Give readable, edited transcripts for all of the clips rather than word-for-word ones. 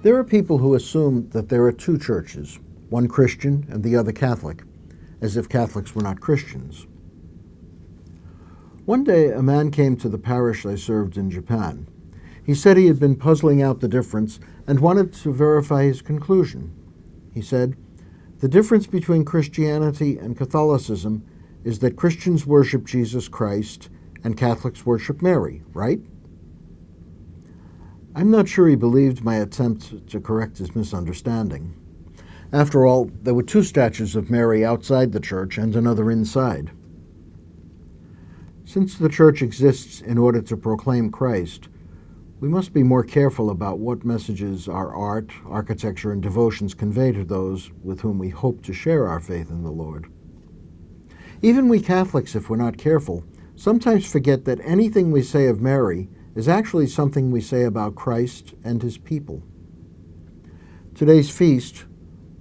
There are people who assume that there are two churches, one Christian and the other Catholic, as if Catholics were not Christians. One day, a man came to the parish I served in Japan. He said he had been puzzling out the difference and wanted to verify his conclusion. He said, "The difference between Christianity and Catholicism is that Christians worship Jesus Christ and Catholics worship Mary, right?" I'm not sure he believed my attempt to correct his misunderstanding. After all, there were two statues of Mary outside the church and another inside. Since the church exists in order to proclaim Christ, we must be more careful about what messages our art, architecture, and devotions convey to those with whom we hope to share our faith in the Lord. Even we Catholics, if we're not careful, sometimes forget that anything we say of Mary is actually something we say about Christ and his people. Today's feast,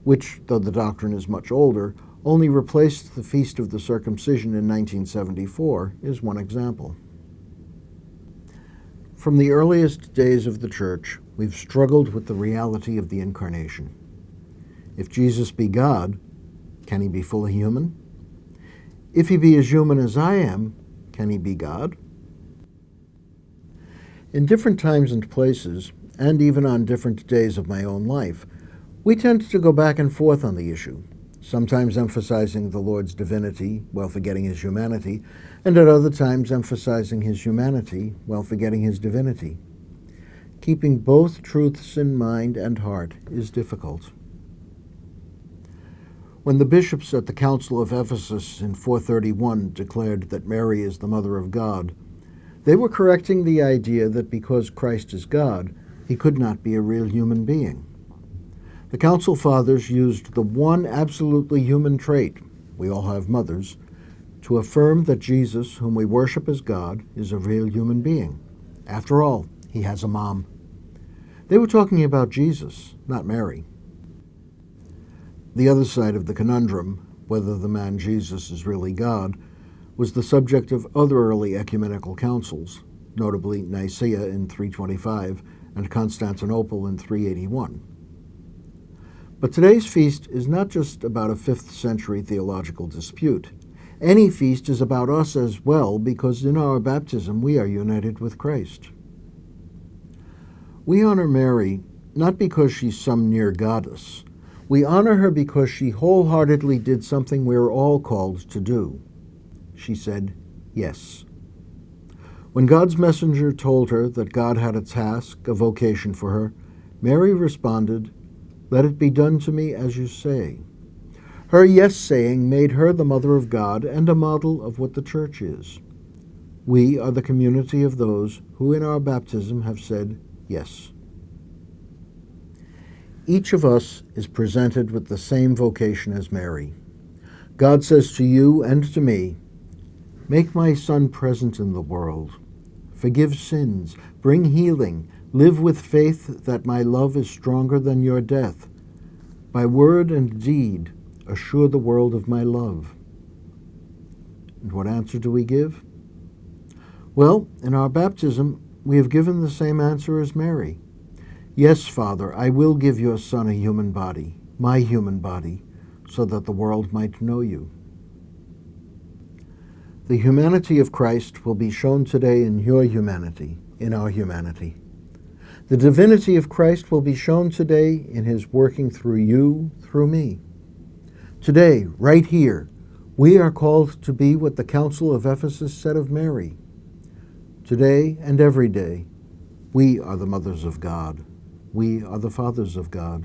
which, though the doctrine is much older, only replaced the Feast of the Circumcision in 1974, is one example. From the earliest days of the Church, we've struggled with the reality of the Incarnation. If Jesus be God, can he be fully human? If he be as human as I am, can he be God? In different times and places, and even on different days of my own life, we tend to go back and forth on the issue, sometimes emphasizing the Lord's divinity while forgetting his humanity, and at other times emphasizing his humanity while forgetting his divinity. Keeping both truths in mind and heart is difficult. When the bishops at the Council of Ephesus in 431 declared that Mary is the Mother of God, they were correcting the idea that because Christ is God, he could not be a real human being. The Council Fathers used the one absolutely human trait, we all have mothers, to affirm that Jesus, whom we worship as God, is a real human being. After all, he has a mom. They were talking about Jesus, not Mary. The other side of the conundrum, whether the man Jesus is really God, was the subject of other early ecumenical councils, notably Nicaea in 325 and Constantinople in 381. But today's feast is not just about a 5th century theological dispute. Any feast is about us as well, because in our baptism we are united with Christ. We honor Mary not because she's some near goddess. We honor her because she wholeheartedly did something we're all called to do. She said yes. When God's messenger told her that God had a task, a vocation for her, Mary responded, "Let it be done to me as you say." Her yes saying made her the Mother of God and a model of what the Church is. We are the community of those who in our baptism have said yes. Each of us is presented with the same vocation as Mary. God says to you and to me, "Make my Son present in the world. Forgive sins, bring healing, live with faith that my love is stronger than your death. By word and deed, assure the world of my love." And what answer do we give? Well, in our baptism, we have given the same answer as Mary. Yes, Father, I will give your Son a human body, my human body, so that the world might know you. The humanity of Christ will be shown today in your humanity, in our humanity. The divinity of Christ will be shown today in his working through you, through me. Today, right here, we are called to be what the Council of Ephesus said of Mary. Today and every day, we are the mothers of God. We are the fathers of God.